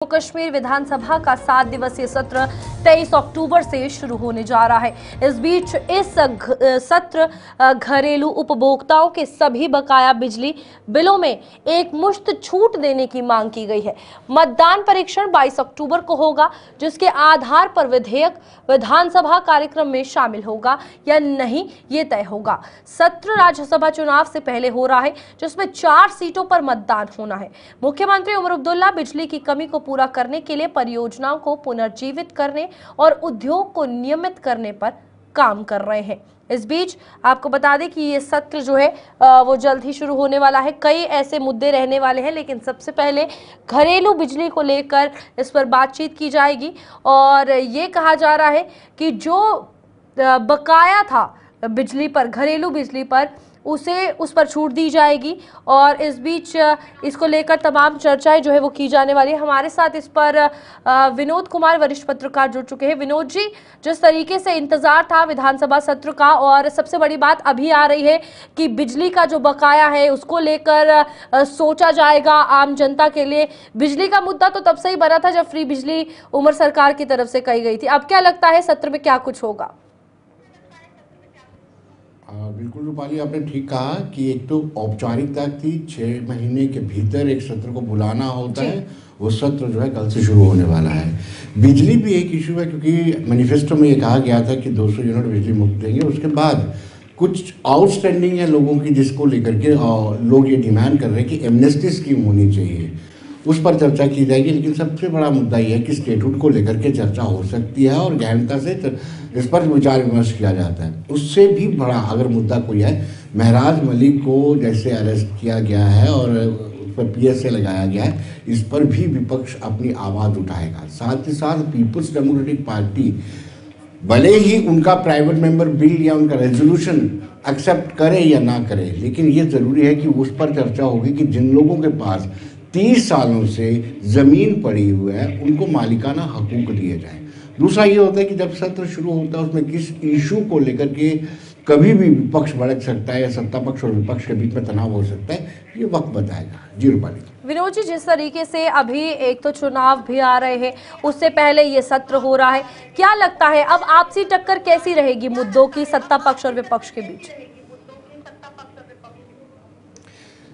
जम्मू कश्मीर विधानसभा का 7 दिवसीय सत्र 23 अक्टूबर से शुरू होने जा रहा है। इस बीच इस सत्र घरेलू उपभोक्ताओं के सभी बकाया बिजली बिलों में एक मुश्त छूट देने की मांग की गई है। मतदान परीक्षण 22 अक्टूबर को होगा, जिसके आधार पर विधेयक विधानसभा कार्यक्रम में शामिल होगा या नहीं, ये तय होगा। सत्र राज्यसभा चुनाव से पहले हो रहा है, जिसमें 4 सीटों पर मतदान होना है। मुख्यमंत्री उमर अब्दुल्ला बिजली की कमी को पूरा करने के लिए परियोजनाओं को पुनर्जीवित करने और उद्योग को नियमित करने पर काम कर रहे हैं। इस बीच आपको बता दें कि ये सत्र जो है वो जल्द ही शुरू होने वाला है। कई ऐसे मुद्दे रहने वाले हैं, लेकिन सबसे पहले घरेलू बिजली को लेकर इस पर बातचीत की जाएगी और ये कहा जा रहा है कि जो बकाया था बिजली पर, घरेलू बिजली पर, उस पर छूट दी जाएगी और इस बीच इसको लेकर तमाम चर्चाएं जो है वो की जाने वाली है। हमारे साथ इस पर विनोद कुमार, वरिष्ठ पत्रकार, जुड़ चुके हैं। विनोद जी, जिस तरीके से इंतजार था विधानसभा सत्र का और सबसे बड़ी बात अभी आ रही है कि बिजली का जो बकाया है उसको लेकर सोचा जाएगा आम जनता के लिए। बिजली का मुद्दा तो तब से ही बना था जब फ्री बिजली उमर सरकार की तरफ से कही गई थी। अब क्या लगता है सत्र में क्या कुछ होगा? बिल्कुल रूपाली, आपने ठीक कहा कि एक तो औपचारिकता थी, 6 महीने के भीतर एक सत्र को बुलाना होता है। वो सत्र जो है कल से शुरू होने वाला है। बिजली भी एक इशू है, क्योंकि मैनिफेस्टो में ये कहा गया था कि 200 यूनिट बिजली मुफ्त देंगे। उसके बाद कुछ आउटस्टैंडिंग है लोगों की, जिसको लेकर के लोग ये डिमांड कर रहे हैं कि एमनेस्टी स्कीम होनी चाहिए, उस पर चर्चा की जाएगी। लेकिन सबसे बड़ा मुद्दा यह है कि स्टेटहुड को लेकर के चर्चा हो सकती है और गहनता से इस पर विचार विमर्श किया जाता है। उससे भी बड़ा अगर मुद्दा कोई है, महराज मलिक को जैसे अरेस्ट किया गया है और उस पर PSA लगाया गया है, इस पर भी विपक्ष अपनी आवाज़ उठाएगा। साथ ही साथ पीपुल्स डेमोक्रेटिक पार्टी भले ही उनका प्राइवेट मेंबर बिल या उनका रेजोल्यूशन एक्सेप्ट करे या ना करे, लेकिन ये ज़रूरी है कि उस पर चर्चा होगी कि जिन लोगों के पास 30 सालों से ज़मीन पड़ी हुई है उनको मालिकाना हकूक दिए जाए। दूसरा ये होता है कि जब सत्र शुरू होता है उसमें किस इशू को लेकर के कभी भी विपक्ष भड़क सकता है या सत्ता पक्ष और विपक्ष के बीच में तनाव हो सकता है, ये वक्त बताएगा। जी रूपाली। विनोद जी, जिस तरीके से अभी एक तो चुनाव भी आ रहे हैं, उससे पहले ये सत्र हो रहा है, क्या लगता है अब आपसी टक्कर कैसी रहेगी मुद्दों की सत्ता पक्ष और विपक्ष के बीच?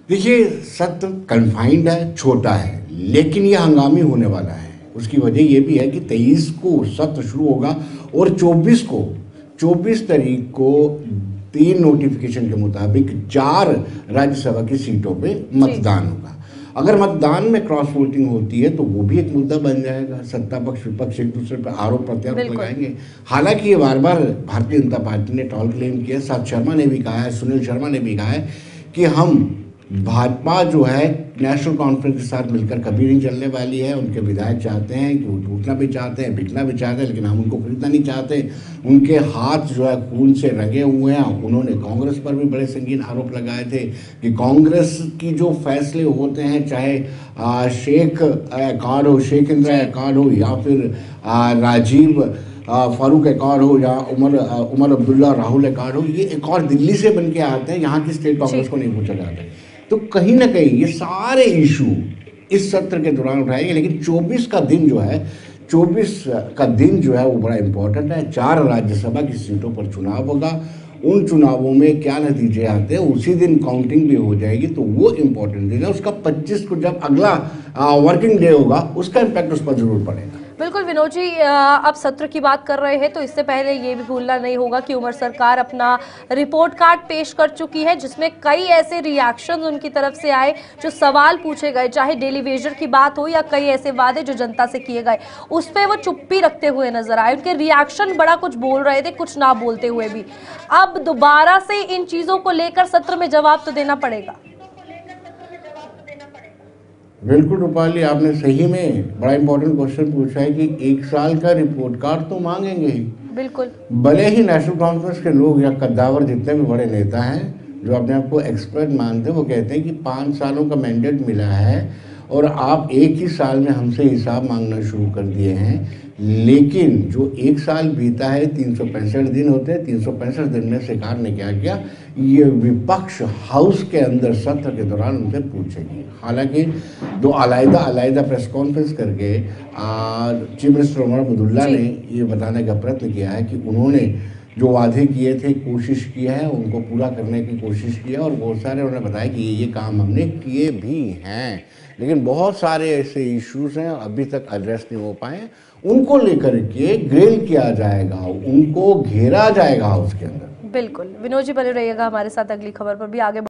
देखिए, सत्र कन्फाइंड है, छोटा है, लेकिन ये हंगामी होने वाला है। उसकी वजह ये भी है कि 23 को सत्र शुरू होगा और 24 तारीख को 3 नोटिफिकेशन के मुताबिक 4 राज्यसभा की सीटों पे मतदान होगा। अगर मतदान में क्रॉस वोटिंग होती है तो वो भी एक मुद्दा बन जाएगा। सत्ता पक्ष विपक्ष एक दूसरे पर आरोप प्रत्यारोप लगाएंगे। हालांकि ये बार बार भारतीय जनता पार्टी ने टॉल क्लेम किया, साथ शर्मा ने भी कहा है, सुनील शर्मा ने भी कहा है कि हम भाजपा जो है नेशनल कॉन्फ्रेंस के साथ मिलकर कभी नहीं चलने वाली है। उनके विधायक चाहते हैं कि वो टूटना भी चाहते हैं, बिकना भी चाहते हैं, लेकिन हम उनको खरीदना नहीं चाहते। उनके हाथ जो है खून से रंगे हुए हैं। उन्होंने कांग्रेस पर भी बड़े संगीन आरोप लगाए थे कि कांग्रेस की जो फैसले होते हैं, चाहे शेख अकार्ड हो, शेख इंदिरा अकार्ड हो, या फिर राजीव फारूक अकार्ड हो, या उमर अब्दुल्ला राहुल अकार्ड हो, ये अकार्ड दिल्ली से बन के आते हैं, यहाँ की स्टेट कांग्रेस को नहीं पूछा जाता है। तो कहीं ना कहीं ये सारे इशू इस सत्र के दौरान उठाएंगे। लेकिन 24 का दिन जो है वो बड़ा इंपॉर्टेंट है। 4 राज्यसभा की सीटों पर चुनाव होगा। उन चुनावों में क्या नतीजे आते हैं उसी दिन काउंटिंग भी हो जाएगी, तो वो इम्पोर्टेंट दिन है। उसका 25 को जब अगला वर्किंग डे होगा, उसका इम्पैक्ट उस पर जरूर पड़ेगा। बिल्कुल विनोद जी, अब सत्र की बात कर रहे हैं तो इससे पहले ये भी भूलना नहीं होगा कि उमर सरकार अपना रिपोर्ट कार्ड पेश कर चुकी है, जिसमें कई ऐसे रिएक्शन उनकी तरफ से आए, जो सवाल पूछे गए, चाहे डेली वेजर की बात हो या कई ऐसे वादे जो जनता से किए गए, उस पर वो चुप्पी रखते हुए नजर आए। उनके रिएक्शन बड़ा कुछ बोल रहे थे, कुछ ना बोलते हुए भी। अब दोबारा से इन चीजों को लेकर सत्र में जवाब तो देना पड़ेगा। बिल्कुल रूपाली, आपने सही में बड़ा इंपॉर्टेंट क्वेश्चन पूछा है कि 1 साल का रिपोर्ट कार्ड तो मांगेंगे ही। बिल्कुल। भले ही नेशनल कॉन्फ्रेंस के लोग या कद्दावर जितने भी बड़े नेता हैं जो अपने आप को एक्सपर्ट मानते हैं, वो कहते हैं कि 5 सालों का मैंडेट मिला है और आप एक ही साल में हमसे हिसाब मांगना शुरू कर दिए हैं। लेकिन जो एक साल बीता है, 365 दिन होते हैं, 365 दिन में सरकार ने क्या किया, ये विपक्ष हाउस के अंदर सत्र के दौरान उनसे पूछेगी। हालांकि दो अलग प्रेस कॉन्फ्रेंस करके चीफ मिनिस्टर उमर अब्दुल्ला ने ये बताने का प्रयत्न किया है कि उन्होंने जो वादे किए थे, कोशिश की है, उनको पूरा करने की कोशिश की है, और बहुत सारे उन्होंने बताया कि ये काम हमने किए भी हैं। लेकिन बहुत सारे ऐसे इश्यूज हैं अभी तक एड्रेस नहीं हो पाए, उनको लेकर के ग्रिल किया जाएगा, उनको घेरा जाएगा हाउस के अंदर। बिल्कुल, विनोद जी बने रहिएगा हमारे साथ, अगली खबर पर भी आगे